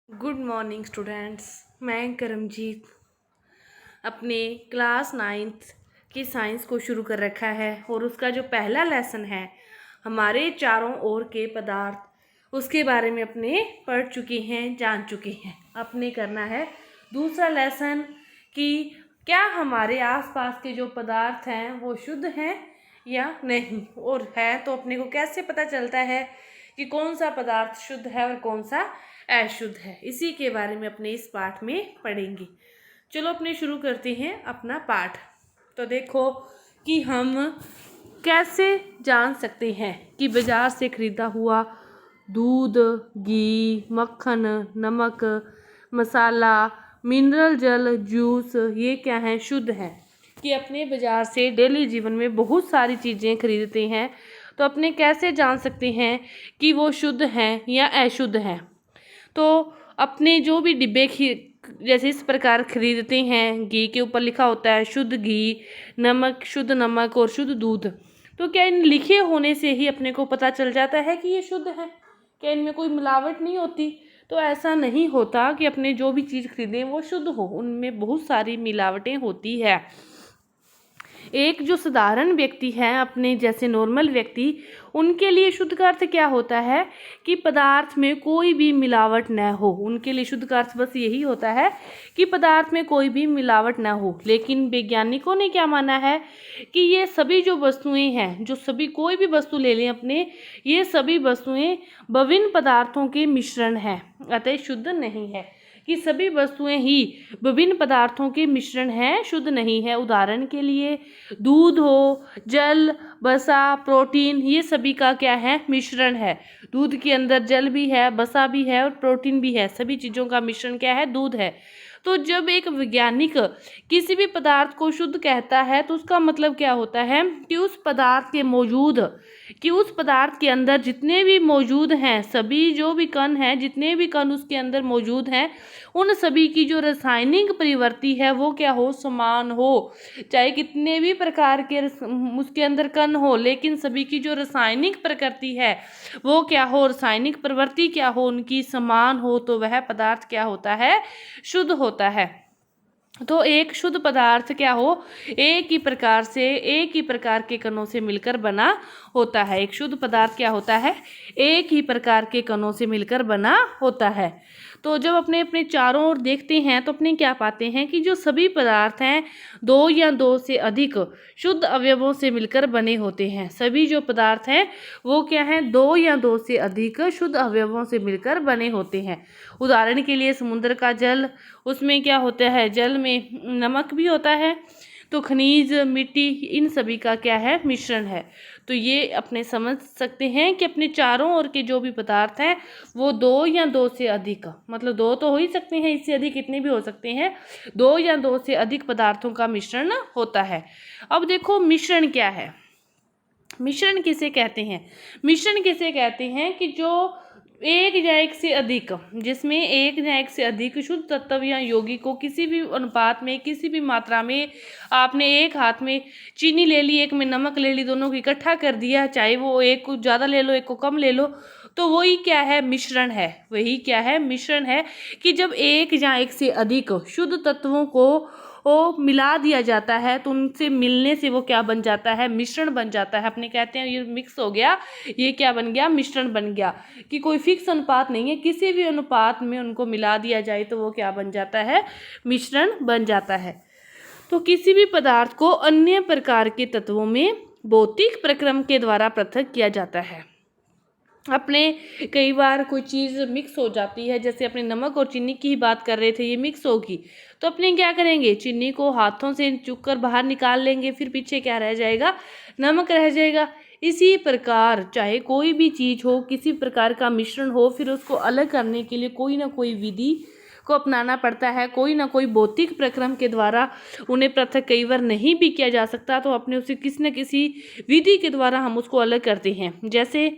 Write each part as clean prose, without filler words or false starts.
Good morning students. मैं करमजीत अपने class ninth की साइंस को शुरू कर रखा है और उसका जो पहला लेसन है हमारे चारों ओर के पदार्थ, उसके बारे में अपने पढ़ चुके हैं, जान चुके हैं। अपने करना है दूसरा लेसन कि क्या हमारे आसपास के जो पदार्थ हैं वो शुद्ध हैं या नहीं, और है तो अपने को कैसे पता चलता है कि कौन सा पदार्थ शुद्ध है और कौन सा अशुद्ध है। इसी के बारे में अपने इस पाठ में पढ़ेंगे। चलो अपने शुरू करते हैं अपना पाठ। तो देखो कि हम कैसे जान सकते हैं कि बाजार से खरीदा हुआ दूध, घी, मक्खन, नमक, मसाला, मिनरल जल, जूस ये क्या है, शुद्ध है। कि अपने बाजार से डेली जीवन में बहुत सारी चीज़ें खरीदते हैं, तो अपने कैसे जान सकते हैं कि वो शुद्ध हैं या अशुद्ध हैं। तो अपने जो भी डिब्बे जैसे इस प्रकार खरीदते हैं, घी के ऊपर लिखा होता है शुद्ध घी, नमक शुद्ध नमक और शुद्ध दूध। तो क्या इन लिखे होने से ही अपने को पता चल जाता है कि ये शुद्ध है? क्या इनमें कोई मिलावट नहीं होती? तो ऐसा नहीं होता कि अपने जो भी चीज़ खरीदें वो शुद्ध हो, उनमें बहुत सारी मिलावटें होती है। एक जो साधारण व्यक्ति है, अपने जैसे नॉर्मल व्यक्ति, उनके लिए शुद्ध का अर्थ क्या होता है कि पदार्थ में कोई भी मिलावट न हो। उनके लिए शुद्ध का अर्थ बस यही होता है कि पदार्थ में कोई भी मिलावट न हो। लेकिन वैज्ञानिकों ने क्या माना है कि ये सभी जो वस्तुएं हैं, जो सभी कोई भी वस्तु ले लें अपने, ये सभी वस्तुएं विभिन्न पदार्थों के मिश्रण हैं, अतः शुद्ध नहीं है। कि सभी वस्तुएं ही विभिन्न पदार्थों के मिश्रण हैं, शुद्ध नहीं है। उदाहरण के लिए दूध हो, जल, वसा, प्रोटीन, ये सभी का क्या है, मिश्रण है। दूध के अंदर जल भी है, वसा भी है और प्रोटीन भी है। सभी चीज़ों का मिश्रण क्या है, दूध है। तो जब एक वैज्ञानिक किसी भी पदार्थ को शुद्ध कहता है तो उसका मतलब क्या होता है कि उस पदार्थ के अंदर जितने भी मौजूद हैं, सभी जो भी कण हैं, जितने भी कण उसके अंदर मौजूद हैं, उन सभी की जो रासायनिक प्रवृत्ति है वो क्या हो, समान हो। चाहे कितने भी प्रकार के उसके अंदर कण हो, लेकिन सभी की जो रासायनिक प्रकृति है वो क्या हो, रासायनिक प्रवृत्ति क्या हो, उनकी समान हो, तो वह पदार्थ क्या होता है, शुद्ध होता है। तो एक शुद्ध पदार्थ क्या हो, एक ही प्रकार के कणों से मिलकर बना होता है। एक शुद्ध पदार्थ क्या होता है, एक ही प्रकार के कणों से मिलकर बना होता है। तो जब अपने अपने चारों ओर देखते हैं तो अपने क्या पाते हैं कि जो सभी पदार्थ हैं दो या दो से अधिक शुद्ध अवयवों से मिलकर बने होते हैं। सभी जो पदार्थ हैं वो क्या हैं, दो या दो से अधिक शुद्ध अवयवों से मिलकर बने होते हैं। उदाहरण के लिए समुद्र का जल, उसमें क्या होता है, जल में नमक भी होता है, तो खनिज, मिट्टी, इन सभी का क्या है, मिश्रण है। तो ये अपने समझ सकते हैं कि अपने चारों ओर के जो भी पदार्थ हैं वो दो या दो से अधिक, मतलब दो तो हो ही सकते हैं, इससे अधिक कितने भी हो सकते हैं, दो या दो से अधिक पदार्थों का मिश्रण होता है। अब देखो मिश्रण क्या है। मिश्रण किसे कहते हैं, मिश्रण किसे कहते हैं कि जो एक या एक से अधिक, जिसमें एक या एक से अधिक शुद्ध तत्व या यौगिक को किसी भी अनुपात में, किसी भी मात्रा में, आपने एक हाथ में चीनी ले ली, एक में नमक ले ली, दोनों को इकट्ठा कर दिया, चाहे वो एक को ज़्यादा ले लो, एक को कम ले लो, तो वही क्या है, मिश्रण है। वही क्या है, मिश्रण है। कि जब एक या एक से अधिक शुद्ध तत्वों को मिला दिया जाता है तो उनसे मिलने से वो क्या बन जाता है, मिश्रण बन जाता है। अपने कहते हैं ये मिक्स हो गया, ये क्या बन गया, मिश्रण बन गया। कि कोई फिक्स अनुपात नहीं है, किसी भी अनुपात में उनको मिला दिया जाए तो वो क्या बन जाता है, मिश्रण बन जाता है। तो किसी भी पदार्थ को अन्य प्रकार के तत्वों में भौतिक प्रक्रम के द्वारा पृथक किया जाता है। अपने कई बार कोई चीज़ मिक्स हो जाती है, जैसे अपने नमक और चीनी की ही बात कर रहे थे, ये मिक्स होगी तो अपने क्या करेंगे, चीनी को हाथों से चुक कर बाहर निकाल लेंगे, फिर पीछे क्या रह जाएगा, नमक रह जाएगा। इसी प्रकार चाहे कोई भी चीज़ हो, किसी प्रकार का मिश्रण हो, फिर उसको अलग करने के लिए कोई ना कोई विधि को अपनाना पड़ता है, कोई ना कोई भौतिक प्रक्रम के द्वारा उन्हें पृथक कई बार नहीं भी किया जा सकता, तो अपने उसे किसी न किसी विधि के द्वारा हम उसको अलग करते हैं। जैसे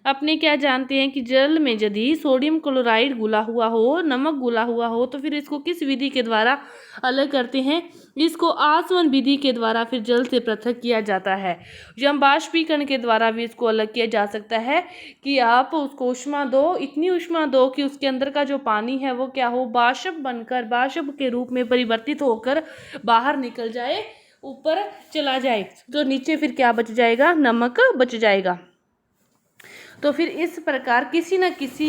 अपने क्या जानते हैं कि जल में यदि सोडियम क्लोराइड घुला हुआ हो, नमक घुला हुआ हो, तो फिर इसको किस विधि के द्वारा अलग करते हैं? इसको आसवन विधि के द्वारा फिर जल से पृथक किया जाता है। या बाष्पीकरण के द्वारा भी इसको अलग किया जा सकता है कि आप उसको ऊष्मा दो, इतनी ऊष्मा दो कि उसके अंदर का जो पानी है वो क्या हो, वाष्प बनकर वाष्प के रूप में परिवर्तित होकर बाहर निकल जाए, ऊपर चला जाए, तो नीचे फिर क्या बच जाएगा? नमक बच जाएगा। तो फिर इस प्रकार किसी न किसी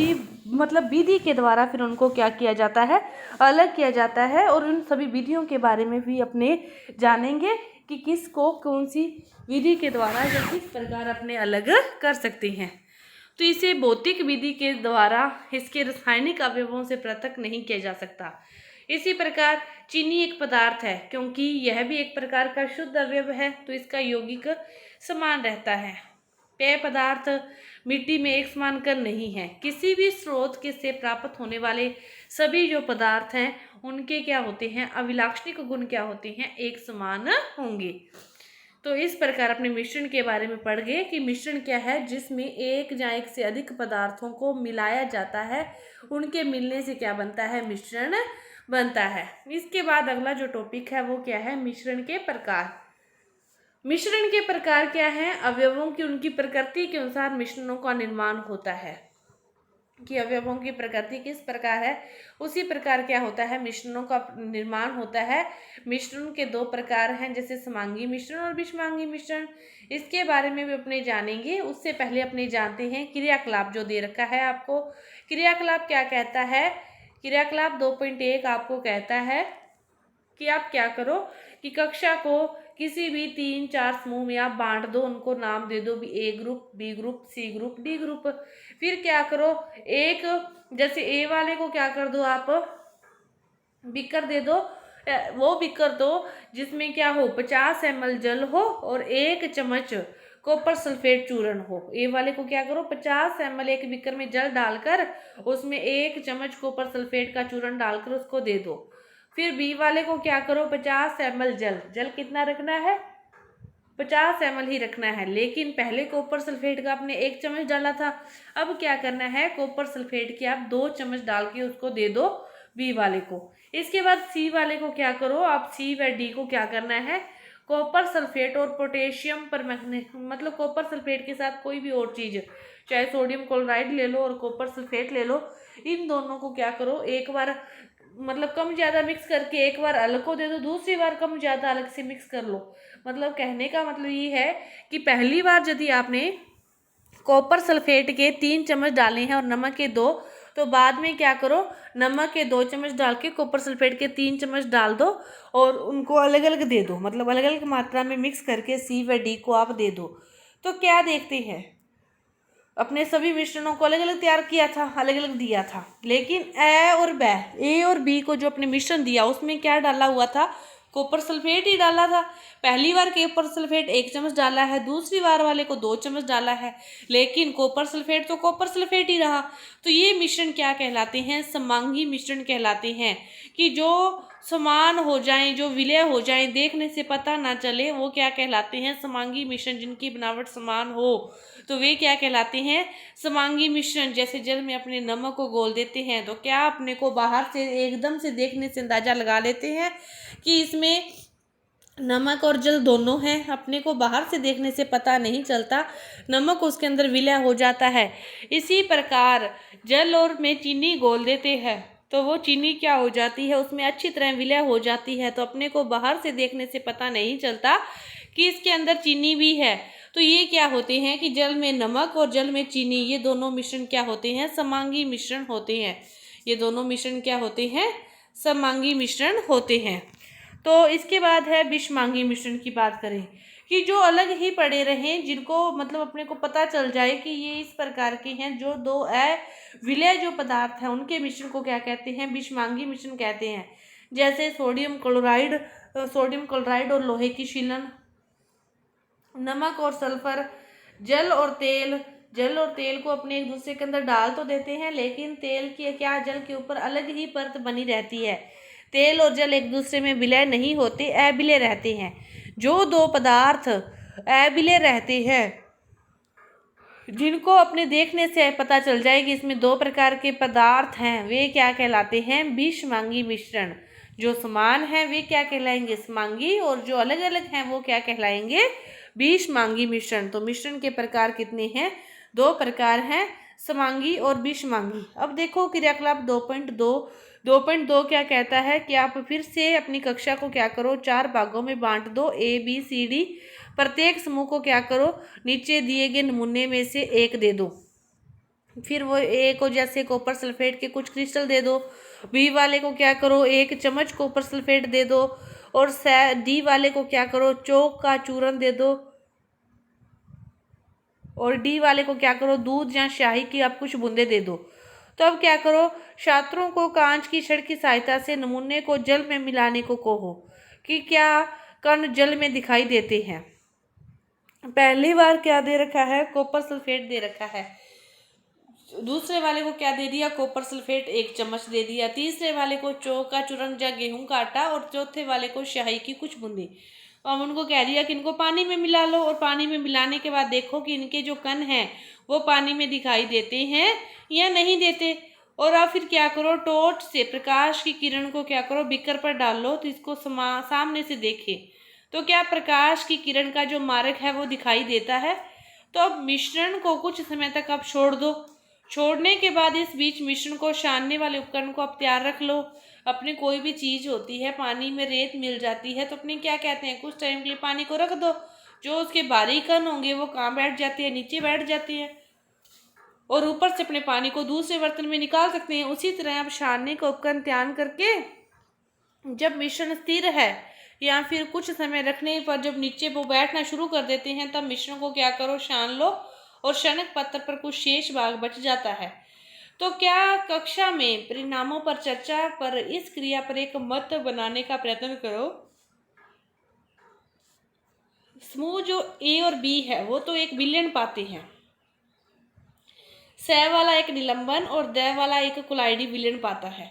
मतलब विधि के द्वारा फिर उनको क्या किया जाता है? अलग किया जाता है। और उन सभी विधियों के बारे में भी अपने जानेंगे कि किसको कौन सी विधि के द्वारा या किस प्रकार अपने अलग कर सकते हैं। तो इसे भौतिक विधि के द्वारा इसके रासायनिक अवयवों से पृथक नहीं किया जा सकता। इसी प्रकार चीनी एक पदार्थ है, क्योंकि यह भी एक प्रकार का शुद्ध अवयव है, तो इसका यौगिक समान रहता है। पेय पदार्थ मिट्टी में एक समान कण नहीं है। किसी भी स्रोत के से प्राप्त होने वाले सभी जो पदार्थ हैं उनके क्या होते हैं? अभिलाक्षणिक गुण क्या होते हैं? एक समान होंगे। तो इस प्रकार अपने मिश्रण के बारे में पढ़ गए कि मिश्रण क्या है? जिसमें एक या एक से अधिक पदार्थों को मिलाया जाता है, उनके मिलने से क्या बनता है? मिश्रण बनता है। इसके बाद अगला जो टॉपिक है वो क्या है? मिश्रण के प्रकार। मिश्रण के प्रकार क्या हैं? अवयवों की उनकी प्रकृति के अनुसार मिश्रणों का निर्माण होता है कि अवयवों की प्रकृति किस प्रकार है, उसी प्रकार क्या होता है? मिश्रणों का निर्माण होता है। मिश्रण के दो प्रकार हैं, जैसे समांगी मिश्रण और विषमांगी मिश्रण। इसके बारे में भी अपने जानेंगे। उससे पहले अपने जानते हैं क्रियाकलाप जो दे रखा है आपको। क्रियाकलाप क्या कहता है? क्रियाकलाप 2.1 आपको कहता है कि आप क्या करो कि कक्षा को किसी भी 3-4 समूह में आप बांट दो, उनको नाम दे दो भी A group, B group, C group, D group. फिर क्या करो, एक जैसे ए वाले को क्या कर दो आप? बीकर दे दो। वो बीकर दो जिसमें क्या हो? 50 ml जल हो और 1 चम्मच कॉपर सल्फेट चूर्ण हो। ए वाले को क्या करो? 50 ml एक बीकर में जल डालकर उसमें 1 चम्मच कॉपर सल्फेट का चूर्ण डालकर उसको दे दो। फिर बी वाले को क्या करो? 50 ml जल कितना रखना है? 50 ml ही रखना है। लेकिन पहले कॉपर सल्फेट का आपने 1 चम्मच डाला था, अब क्या करना है? कॉपर सल्फेट के आप 2 चम्मच डाल के उसको दे दो बी वाले को। इसके बाद सी वाले को क्या करो? आप सी व डी को क्या करना है? कॉपर सल्फेट और पोटेशियम पर मतलब कॉपर सल्फेट के साथ कोई भी और चीज़, चाहे सोडियम क्लोराइड ले लो और कॉपर सल्फेट ले लो, इन दोनों को क्या करो? एक बार मतलब कम ज़्यादा मिक्स करके एक बार अलग को दे दो, दूसरी बार कम ज़्यादा अलग से मिक्स कर लो। मतलब कहने का मतलब ये है कि पहली बार यदि आपने कॉपर सल्फेट के 3 चम्मच डाले हैं और नमक के 2, तो बाद में क्या करो? नमक के 2 चम्मच डाल के कॉपर सल्फेट के 3 चम्मच डाल दो और उनको अलग अलग दे दो, मतलब अलग अलग मात्रा में मिक्स करके सी व डी को आप दे दो। तो क्या देखते हैं? अपने सभी मिश्रणों को अलग अलग तैयार किया था, अलग अलग दिया था, लेकिन ए और बी को जो अपने मिश्रण दिया उसमें क्या डाला हुआ था? कॉपर सल्फेट ही डाला था। पहली बार कॉपर सल्फेट 1 चम्मच डाला है, दूसरी बार वाले को 2 चम्मच डाला है, लेकिन कॉपर सल्फेट तो कॉपर सल्फेट ही रहा। तो ये मिश्रण क्या कहलाते हैं? समांगी मिश्रण कहलाते हैं। कि जो समान हो जाएं, जो विलय हो जाएं, देखने से पता ना चले, वो क्या कहलाते हैं? समांगी मिश्रण। जिनकी बनावट समान हो तो वे क्या कहलाते हैं? समांगी मिश्रण। जैसे जल में अपने नमक को घोल देते हैं तो क्या अपने को बाहर से एकदम से देखने से अंदाजा लगा लेते हैं कि इसमें नमक और जल दोनों हैं? अपने को बाहर से देखने से पता नहीं चलता, नमक उसके अंदर विलय हो जाता है। इसी प्रकार जल और में चीनी घोल देते हैं तो वो चीनी क्या हो जाती है? उसमें अच्छी तरह विलय हो जाती है, तो अपने को बाहर से देखने से पता नहीं चलता कि इसके अंदर चीनी भी है। तो ये क्या होते हैं कि जल में नमक और जल में चीनी, ये दोनों मिश्रण क्या होते हैं? समांगी मिश्रण होते हैं। ये दोनों मिश्रण क्या होते हैं? समांगी मिश्रण होते हैं। तो इसके बाद है विषमांगी मिश्रण की बात करें कि जो अलग ही पड़े रहें, जिनको मतलब अपने को पता चल जाए कि ये इस प्रकार के हैं, जो दो विलय जो पदार्थ हैं उनके मिश्रण को क्या कहते हैं? विषमांगी मिश्रण कहते हैं। जैसे सोडियम क्लोराइड और लोहे की शीलन, नमक और सल्फर, जल और तेल को अपने एक दूसरे के अंदर डाल तो देते हैं, लेकिन तेल की क्या जल के ऊपर अलग ही परत बनी रहती है। तेल और जल एक दूसरे में विलय नहीं होते, अविलय रहते हैं। जो दो पदार्थ अविलय रहते हैं, जिनको अपने देखने से पता चल जाए कि इसमें दो प्रकार के पदार्थ हैं, वे क्या कहलाते हैं? विषमांगी मिश्रण। जो समान है वे क्या कहलाएंगे? समांगी, और जो अलग अलग हैं वो क्या कहलाएंगे? विषमांगी मिश्रण। तो मिश्रण के प्रकार कितने हैं? दो प्रकार हैं, समांगी और विषमांगी। अब देखो क्रियाकलाप 2.2 क्या कहता है कि आप फिर से अपनी कक्षा को क्या करो, 4 भागों में बांट दो, ABCD। प्रत्येक समूह को क्या करो, नीचे दिए गए नमूने में से एक दे दो। फिर वो ए को जैसे कॉपर सल्फेट के कुछ क्रिस्टल दे दो। बी वाले को क्या करो, 1 चम्मच कॉपर सल्फेट दे दो। और डी वाले को क्या करो, चौक का चूर्ण दे दो। और डी वाले को क्या करो, दूध या स्याही की आप कुछ बूंदे दे दो। तो अब क्या करो, छात्रों को कांच की छड़ की सहायता से नमूने को जल में मिलाने को कहो कि क्या कण जल में दिखाई देते हैं। पहली बार क्या दे रखा है, कॉपर सल्फेट दे रखा है। दूसरे वाले को क्या दे दिया, कॉपर सल्फेट 1 चम्मच दे दिया। तीसरे वाले को चौक का चूर्ण या गेहूं का आटा, और चौथे वाले को स्याही की कुछ बूंदी। अब उनको कह दिया कि इनको पानी में मिला लो, और पानी में मिलाने के बाद देखो कि इनके जो कण हैं वो पानी में दिखाई देते हैं या नहीं देते। और आप फिर क्या करो, टॉर्च से प्रकाश की किरण को क्या करो, बीकर पर डाल लो, तो इसको सामने से देखे तो क्या प्रकाश की किरण का जो मार्ग है वो दिखाई देता है। तो अब मिश्रण को कुछ समय तक आप छोड़ दो। छोड़ने के बाद इस बीच मिश्रण को छानने वाले उपकरण को आप तैयार रख लो। अपने कोई भी चीज़ होती है, पानी में रेत मिल जाती है तो अपने क्या कहते हैं, कुछ टाइम के लिए पानी को रख दो। जो उसके बारीक कण होंगे वो कहाँ बैठ जाते हैं, नीचे बैठ जाते हैं, और ऊपर से अपने पानी को दूसरे बर्तन में निकाल सकते हैं। उसी तरह आप छानने का उपकरण तैयार करके जब मिश्रण स्थिर है या फिर कुछ समय रखने पर जब नीचे वो बैठना शुरू कर देते हैं, तब मिश्रण को क्या करो, छान लो, और क्षणक पत्र पर कुछ शेष भाग बच जाता है। तो क्या कक्षा में परिणामों पर चर्चा पर इस क्रिया पर एक मत बनाने का प्रयत्न करो। समूह जो A और B है वो तो एक विलयन पाते हैं। स वाला एक निलंबन और द वाला एक कुलाइडी विलयन पाता है।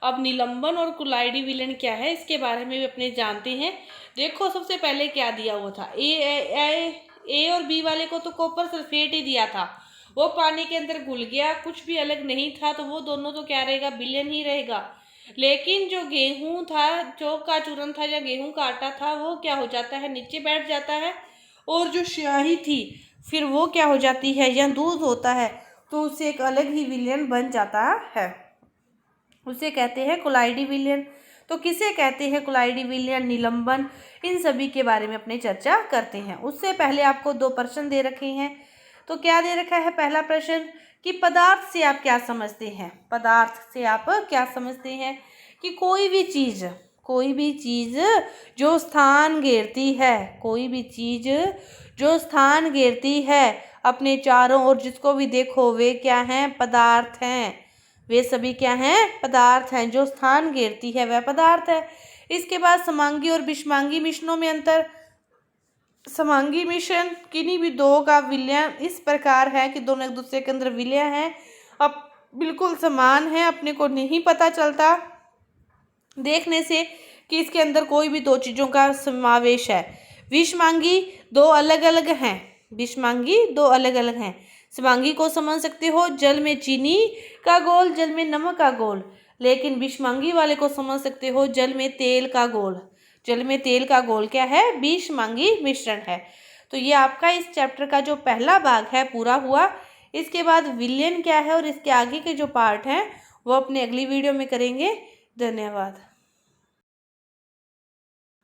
अब निलंबन और कुलाइडी विलयन क्या है, इसके बारे में भी अपने जानते हैं। देखो सबसे पहले क्या दिया हुआ था, ए और बी वाले को तो कॉपर सल्फेट ही दिया था, वो पानी के अंदर घुल गया, कुछ भी अलग नहीं था, तो वो दोनों तो क्या रहेगा, विलयन ही रहेगा। लेकिन जो गेहूं था, चौक का चूर्ण था या गेहूं का आटा था, वो क्या हो जाता है, नीचे बैठ जाता है। और जो स्याही थी फिर वो क्या हो जाती है, या दूध होता है, तो उससे एक अलग ही विलयन बन जाता है, उसे कहते हैं कुलाइडी विलयन। तो किसे कहते हैं कुलाइडी विलयन, निलंबन, इन सभी के बारे में अपने चर्चा करते हैं। उससे पहले आपको 2 प्रश्न दे रखे हैं। तो क्या दे रखा है, पहला प्रश्न कि पदार्थ से आप क्या समझते हैं। पदार्थ से आप क्या समझते हैं कि कोई भी चीज़ जो स्थान घेरती है, कोई भी चीज़ जो स्थान घेरती है अपने चारों ओर, जिसको भी देखो वे क्या हैं, पदार्थ हैं। वे सभी क्या हैं, पदार्थ हैं। जो स्थान घेरती है वह पदार्थ है। इसके बाद समांगी और विषमांगी मिश्रणों में अंतर। समांगी मिश्रण किन्हीं भी दो का विलयन इस प्रकार है कि दोनों एक दूसरे के अंदर विलय हैं, अब बिल्कुल समान है, अपने को नहीं पता चलता देखने से कि इसके अंदर कोई भी 2 चीज़ों का समावेश है। विषमांगी 2 अलग अलग हैं, विषमांगी 2 अलग अलग हैं। समांगी को समझ सकते हो, जल में चीनी का घोल, जल में नमक का घोल। लेकिन विषमांगी वाले को समझ सकते हो, जल में तेल का घोल। जल में तेल का घोल क्या है, विषमांगी मिश्रण है। तो ये आपका इस चैप्टर का जो पहला भाग है पूरा हुआ। इसके बाद विलयन क्या है और इसके आगे के जो पार्ट हैं वो अपने अगली वीडियो में करेंगे। धन्यवाद।